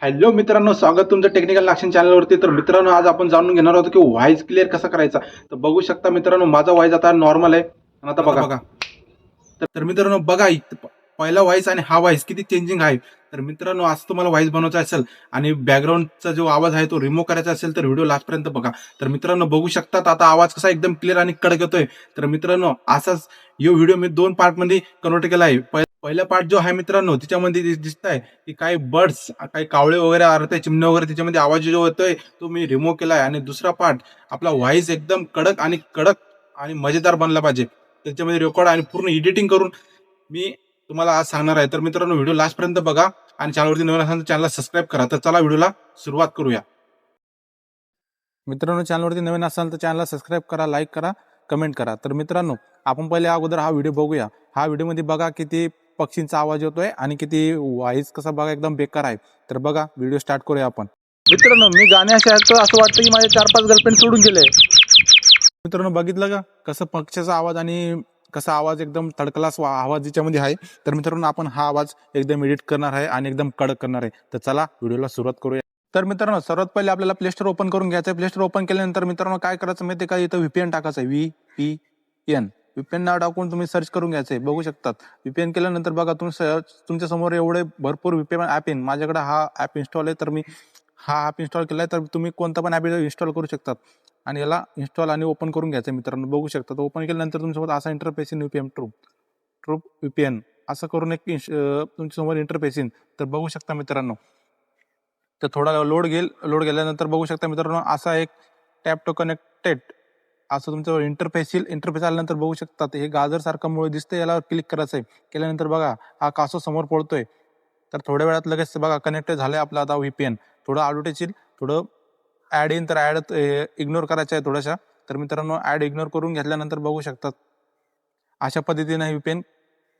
Hello मित्रांनो, स्वागत तुमचं टेक्निकल ॲक्शन चॅनलवरती. तर मित्रांनो, आज आपण जाणून घेणार आहोत की व्हॉइस क्लिअर कसा करायचा. तर बघू शकता मित्रांनो, माझा व्हॉइस आता नॉर्मल आहे. आणि आता बघा. तर मित्रांनो बघा, पहिला व्हॉइस आणि हा व्हॉइस किती चेंजिंग आहे. तर मित्रांनो, आज तुम्हाला व्हॉइस बनवायचा असेल आणि बॅकग्राऊंडचा जो आवाज आहे तो रिमूव्ह करायचा असेल तर व्हिडिओ लास्टपर्यंत बघा. तर मित्रांनो बघू शकतात आता आवाज कसा एकदम क्लिअर आणि कडक येतोय. तर मित्रांनो, असाच यो व्हिडिओ मी 2 पार्टमध्ये कन्व्हर्ट केला आहे. पहिला पार्ट जो आहे मित्रांनो, त्याच्यामध्ये दिसत आहे की काही बर्ड्स, काही कावळे वगैरे आरते, चिमण्या वगैरे, त्याच्यामध्ये आवाज जो होतोय तो मी रिमूव्ह केला आहे. आणि दुसरा पार्ट आपला व्हॉइस एकदम कडक आणि मजेदार बनला पाहिजे. त्याच्यामध्ये रेकॉर्ड आणि पूर्ण एडिटिंग करून मी तुम्हाला आज सांगणार आहे. तर मित्रांनो, व्हिडिओ लास्टपर्यंत बघा आणि चॅनलवरती नवीन असाल तर चॅनलला सबस्क्राईब करा. तर चला व्हिडिओला सुरुवात करूया. मित्रांनो, चॅनलवरती नवीन असाल तर चॅनलला सबस्क्राईब करा, लाईक करा, कमेंट करा. तर मित्रांनो, आपण पहिले अगोदर हा व्हिडिओ बघूया. हा व्हिडिओमध्ये बघा किती पक्षींचा आवाज येतोय आणि किती व्हॉइस कसा बघा एकदम बेकार आहे. तर बघा, व्हिडिओ स्टार्ट करूया आपण. मित्रांनो, मी गाणे असे ऐकतो असं वाटतं की माझे 4-5 गर्लफ्रेंड सोडून गेले. मित्रांनो, बघितलं का कसं पक्ष्याचा आवाज आणि कसा आवाज एकदम तडकलास आवाज याच्यामध्ये आहे. तर मित्रांनो, आपण हा आवाज एकदम एडिट करणार आहे आणि एकदम कडक करणार आहे. तर चला व्हिडिओला सुरुवात करूया. तर मित्रांनो, सर्वात पहिले आपल्याला प्ले स्टोअर ओपन करून घ्यायचं आहे. प्ले स्टोअर ओपन केल्यानंतर मित्रांनो काय करायचं माहिती का, इथं व्हीपीएन टाकायचं आहे. VPN व्हीपीएन नाव टाकून तुम्ही सर्च करून घ्यायचंय. बघू शकतात व्हीपीएन केल्यानंतर बघा तुमच्या समोर एवढे भरपूर व्हीपीएन ऍप येईल. माझ्याकडे हा ऍप इन्स्टॉल आहे, तर मी हा ऍप इन्स्टॉल केलाय. तर तुम्ही कोणता पण ऍप इन्स्टॉल करू शकतात आणि याला इन्स्टॉल आणि ओपन करून घ्यायचं मित्रांनो. बघू शकतात ओपन केल्यानंतर तुमच्यासोबत असा इंटरफेस येईल, व्हीपीएन ट्रूप व्हीपीएन असं करून एक तुमच्यासमोर इंटरफेस येईल. तर बघू शकता मित्रांनो, तर थोडा लोड घेईल. लोड गेल्यानंतर बघू शकता मित्रांनो, असा एक टॅप टू कनेक्टेड असं तुमचं इंटरफेस येईल. इंटरफेस आल्यानंतर बघू शकतात हे गाजर सारखं मुळे दिसतंय, याला क्लिक करायचं आहे. केल्यानंतर बघा हा कासव समोर पडतोय. तर थोड्या वेळात लगेच बघा कनेक्ट झालंय आपलं आता व्हीपीएन. थोडं ॲडव्हर्टाईज येईल, थोडं ऍड येईल, तर ऍड इग्नोर करायचं आहे थोड्याशा. तर मित्रांनो, ऍड इग्नोर करून घेतल्यानंतर बघू शकतात अशा पद्धतीने व्हीपीएन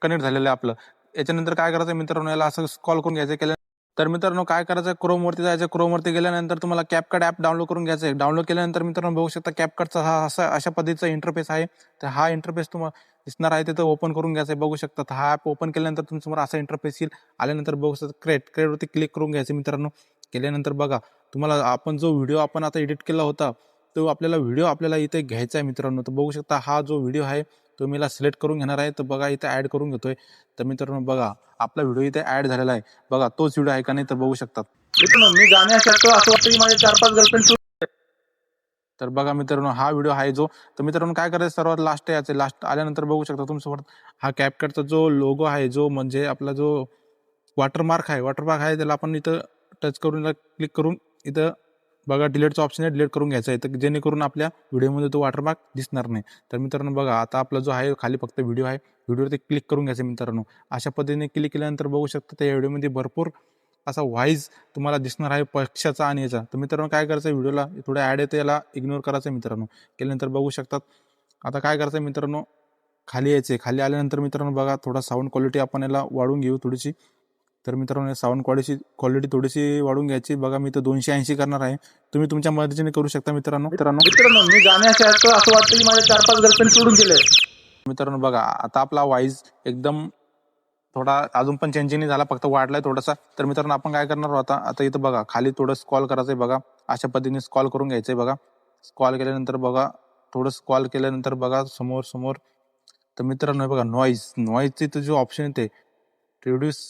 कनेक्ट झालेलं आहे आपलं. याच्यानंतर काय करायचं मित्रांनो, याला असं कॉल करून घ्यायचं. केलं तर मित्रांनो काय करायचं, क्रोमवरती जायचं. क्रोमवरती गेल्यानंतर तुम्हाला कॅपकट ॲप डाउनलोड करून घ्यायचं आहे. डाउनलोड केल्यानंतर मित्रांनो बघू शकता कॅपकटचा हा अशा पद्धतीचा इंटरफेस आहे. तर हा इंटरफेस तुम्हाला दिसणार आहे, तिथं ओपन करून घ्यायचं आहे. बघू शकता हा ॲप ओपन केल्यानंतर तुमच्यासमोर असा इंटरफेस येईल. आल्यानंतर बघू शकता क्रिएटवरती क्लिक करून घ्यायचं मित्रांनो. केल्यानंतर बघा तुम्हाला आपण जो व्हिडिओ आपण आता एडिट केला होता तो आपल्याला इथे घ्यायचा आहे मित्रांनो. तर बघू शकता हा जो व्हिडिओ आहे तो मी सिलेक्ट करून घेणार आहे. तर बघा इथे ऍड करून घेतोय. तर मित्रांनो बघा आपला व्हिडिओ इथे ऍड झालेला आहे. बघा तोच व्हिडिओ आहे का नाही, तर बघू शकतात. मित्रांनो, मी गाणे ऐकतो असं वाटतं की माझे 4-5 गर्लफ्रेंड. तर बघा मित्रांनो, हा व्हिडिओ आहे जो. तर मित्रांनो काय करायचं, सर्वात लास्ट यायचं. लास्ट आल्यानंतर बघू शकता तुमच्यासोबत हा कॅपकटचा जो लोगो आहे, जो म्हणजे आपला जो वॉटरमार्क आहे त्याला आपण इथं टच करून क्लिक करून इथं बघा डिलीटचा ऑप्शन आहे, डिलीट करून घ्यायचा आहे. तर जेणेकरून आपल्या व्हिडिओमध्ये तो वॉटरमार्क दिसणार नाही. तर मित्रांनो बघा आता आपला जो आहे खाली फक्त व्हिडिओ आहे, व्हिडिओवरती क्लिक करून घ्यायचं मित्रांनो. अशा पद्धतीने क्लिक केल्यानंतर बघू शकता त्या व्हिडिओमध्ये भरपूर असा व्हॉइस तुम्हाला दिसणार आहे पक्षाचा आणि याचा. तर मित्रांनो काय करायचं, व्हिडिओला थोडं ॲड येते, याला इग्नोर करायचं मित्रांनो. केल्यानंतर बघू शकतात आता काय करायचं मित्रांनो, खाली यायचे. खाली आल्यानंतर मित्रांनो बघा थोडा साऊंड क्वालिटी आपण याला वाढून घेऊ थोडीशी. तर मित्रांनो साऊंड क्वालिटी थोडीशी वाढून घ्यायची. बघा मी तर 280 करणार आहे, तुम्ही तुमच्या मर्जीने करू शकता मित्रांनो. मी गाणे असे ऐकतो असं वाटतं की माझे 4-5 गर्लफ्रेंड सोडून गेले. मित्रांनो बघा आता आपला व्हॉइस एकदम थोडा अजून पण चेंजिंग नाही झाला, फक्त वाढलाय थोडासा. तर मित्रांनो आपण काय करणार आहोत आता इथं बघा खाली थोडं स्क्रॉल करायचंय. बघा अशा पद्धतीने स्क्रॉल करून घ्यायचंय. बघा स्क्रॉल केल्यानंतर बघा थोडं स्क्रॉल केल्यानंतर बघा समोर. तर मित्रांनो बघा नॉईजचं जो ऑप्शन येते, रिड्यूस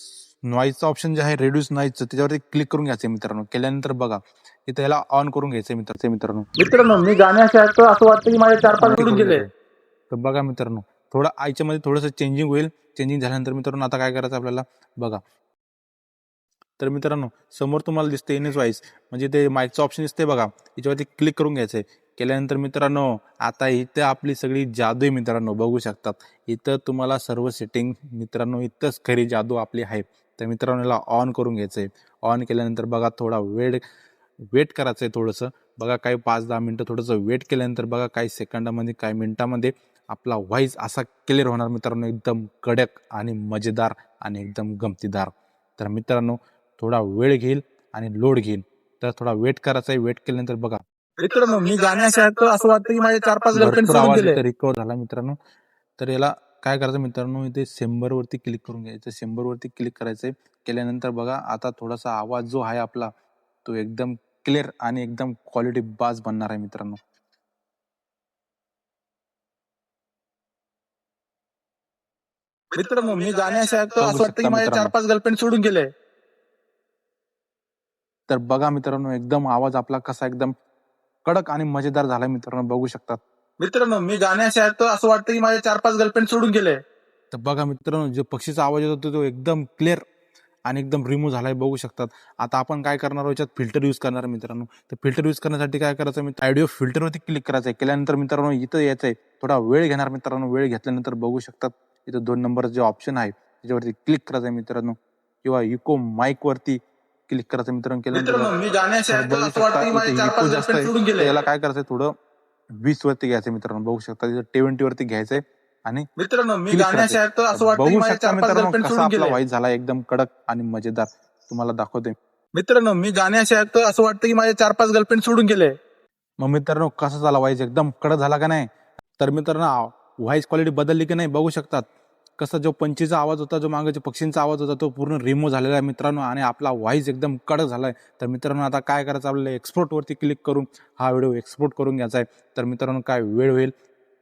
नॉईजचा ऑप्शन जे आहे, रिड्यूस नॉईजचं, त्याच्यावरती क्लिक करून घ्यायचंय मित्रांनो. केल्यानंतर बघा इथं याला ऑन करून घ्यायचंय मित्रांनो. मी गाणे असे ऐकतो असं वाटतं की माझे 4-5 सोडून गेले. तर बघा मित्रांनो थोडं आईच्या थोडंसं चेंजिंग होईल. चेंजिंग झाल्यानंतर मित्रांनो आता काय करायचं आपल्याला बघा. तर मित्रांनो समोर तुम्हाला दिसते एनएस व्हॉइस, म्हणजे ते माईकचं ऑप्शन दिसते बघा, याच्यावरती क्लिक करून घ्यायचंय. केल्यानंतर मित्रांनो आता इथं आपली सगळी जादू आहे मित्रांनो. बघू शकतात इथं तुम्हाला सर्व सेटिंग मित्रांनो, इथंच खरी जादू आपली आहे. तर मित्रांनो याला ऑन करून घ्यायचंय. ऑन केल्यानंतर बघा थोडा वेट करायचंय थोडंसं. बघा काही 5-10 मिनिटं थोडंसं वेट केल्यानंतर बघा काही सेकंदामध्ये काही मिनिटामध्ये आपला व्हॉइस असा क्लिअर होणार मित्रांनो, एकदम कडक आणि मजेदार आणि एकदम गमतीदार. तर मित्रांनो थोडा वेळ घेईल आणि लोड घेईल, तर थोडा वेट करायचा आहे. वेट केल्यानंतर बघा मी गाणे असे ऐकतो असं वाटतं की माझे 4-5 गर्लफ्रेंड भरपूर सोडून आवाज गेले. इथं रिकवर झाला मित्रांनो. तर याला काय करायचं मित्रांनो, इथे सेंबरवरती क्लिक करून घ्यायचं. सेंबरवरती क्लिक करायचंय. केल्यानंतर बघा आता थोडासा आवाज जो आहे आपला तो एकदम क्लिअर आणि एकदम क्वालिटी बाज बनणार आहे मित्रांनो. मित्रांनो मी गाणे असे ऐकतो बघू असं वाटतं की शकता माझे मित्रांनो. 4-5 गर्लफ्रेंड सोडून गेले. तर बघा मित्रांनो एकदम आवाज आपला कसा एकदम कडक आणि मजेदार झालाय मित्रांनो, बघू शकतात. मित्रांनो मी गाणे असे ऐकतो असं वाटतं की माझे 4-5 गर्लफ्रेंड सोडून गेले. तर बघा मित्रांनो, जो पक्षीचा आवाज येतो तो एकदम क्लिअर आणि एकदम रिमूव्ह झालाय, बघू शकतात. आता आपण काय करणार आहोत, याच्यात फिल्टर यूज करणार आहे मित्रांनो. तर फिल्टर यूज करण्यासाठी काय करायचं, ऑडिओ फिल्टरवरती क्लिक करायचं आहे. केल्यानंतर मित्रांनो इथं यायचंय, थोडा वेळ घेणार मित्रांनो. वेळ घेतल्यानंतर बघू शकतात इथं 2 नंबर जे ऑप्शन आहे त्याच्यावरती क्लिक करायचं आहे मित्रांनो, किंवा इको माईक वरती क्लिक करायचं मित्रांनो. मित्रांनो मी गाणे असे ऐकतो बघू असं वाटतं की शकता माझे इथे 4-5 इको जास्त गर्लफ्रेंड आहे. सोडून तर गेले. याला काय करायचंय, थोडं 20 वरती घ्यायचं मित्रांनो. बघू शकता इथं 20 वरती घ्यायचंय आणि मित्रांनो मी क्लिक गाणे असे करायचंय. ऐकतो असं वाटतं की बघू माझे शकता 4-5 मित्रांनो गर्लफ्रेंड कसा सोडून आपला गेले. व्हॉइस झाला एकदम कडक आणि मजेदार. तुम्हाला दाखवते. मित्रांनो मी गाणे असे ऐकतो असं वाटतं की माझे 4-5 गर्लफ्रेंड सोडून गेले. मग मित्रांनो कसा झाला व्हॉइस, एकदम कडक झाला का नाही? तर मित्रांनो व्हॉइस क्वालिटी बदलली की नाही बघू शकतात. कसा जो पंछीचा आवाज होता, जो मागे जो पक्षींचा आवाज होता तो पूर्ण रिमूव्ह झालेला आहे मित्रांनो, आणि आपला व्हॉइस एकदम कडक झालाय. तर मित्रांनो आता काय करायचं, आपल्याला एक्सपोर्ट वरती क्लिक करून हा व्हिडिओ एक्सपोर्ट करून घ्यायचा आहे. तर मित्रांनो काय वेळ होईल,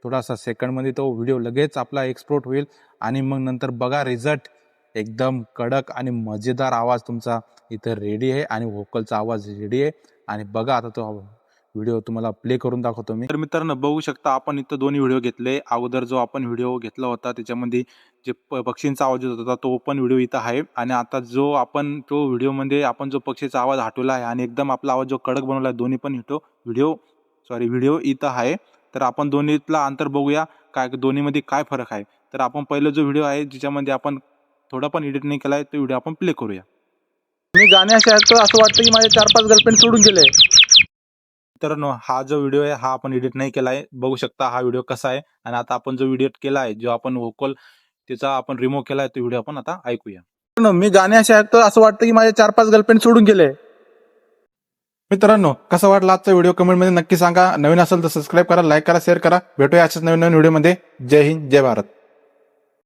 थोडासा सेकंडमध्ये तो व्हिडिओ लगेच आपला एक्सपोर्ट होईल आणि मग नंतर बघा रिझल्ट. एकदम कडक आणि मजेदार आवाज तुमचा इथं रेडी आहे आणि व्होकलचा आवाज रेडी आहे. आणि बघा आता तो व्हिडिओ तुम्हाला प्ले करून दाखवतो मी. तर मित्रांनो बघू शकता आपण इथं दोन्ही व्हिडिओ घेतले. अगोदर जो आपण व्हिडिओ घेतला होता त्याच्यामध्ये जे पक्षींचा आवाज येत होता तो पण व्हिडिओ इथं आहे, आणि आता जो आपण तो व्हिडिओमध्ये आपण जो पक्षीचा आवाज हटवला आहे आणि एकदम आपला आवाज जो कडक बनवला आहे, दोन्ही पण व्हिडिओ इथं आहे. तर आपण दोन्हीतला अंतर बघूया, काय दोन्हीमध्ये काय फरक आहे. तर आपण पहिला जो व्हिडिओ आहे ज्याच्यामध्ये आपण थोडा पण एडिट नाही केलाय तो व्हिडिओ आपण प्ले करूया. मी गाणे असे ऐकतो असं वाटतं की माझे 4-5 गर्लफ्रेंड सोडून गेले. मित्रांनो हा जो व्हिडिओ आहे हा आपण एडिट नाही केलाय, बघू शकता हा व्हिडिओ कसा आहे. आणि आता आपण जो व्हिडिओ केला आहे, जो आपण व्होकल त्याचा आपण रिमूव्ह केलाय, तो व्हिडिओ आपण आता ऐकूया. मित्रांनो मी गाणे असे ऐकतो असं वाटतं की माझे 4-5 गर्लफ्रेंड सोडून गेले. मित्रांनो कसा वाटला आजचा व्हिडिओ कमेंटमध्ये नक्की सांगा. नवीन असेल तर सबस्क्राईब करा, लाईक करा, शेअर करा. भेटूया अशाच नवीन नवीन व्हिडिओमध्ये. जय हिंद, जय भारत.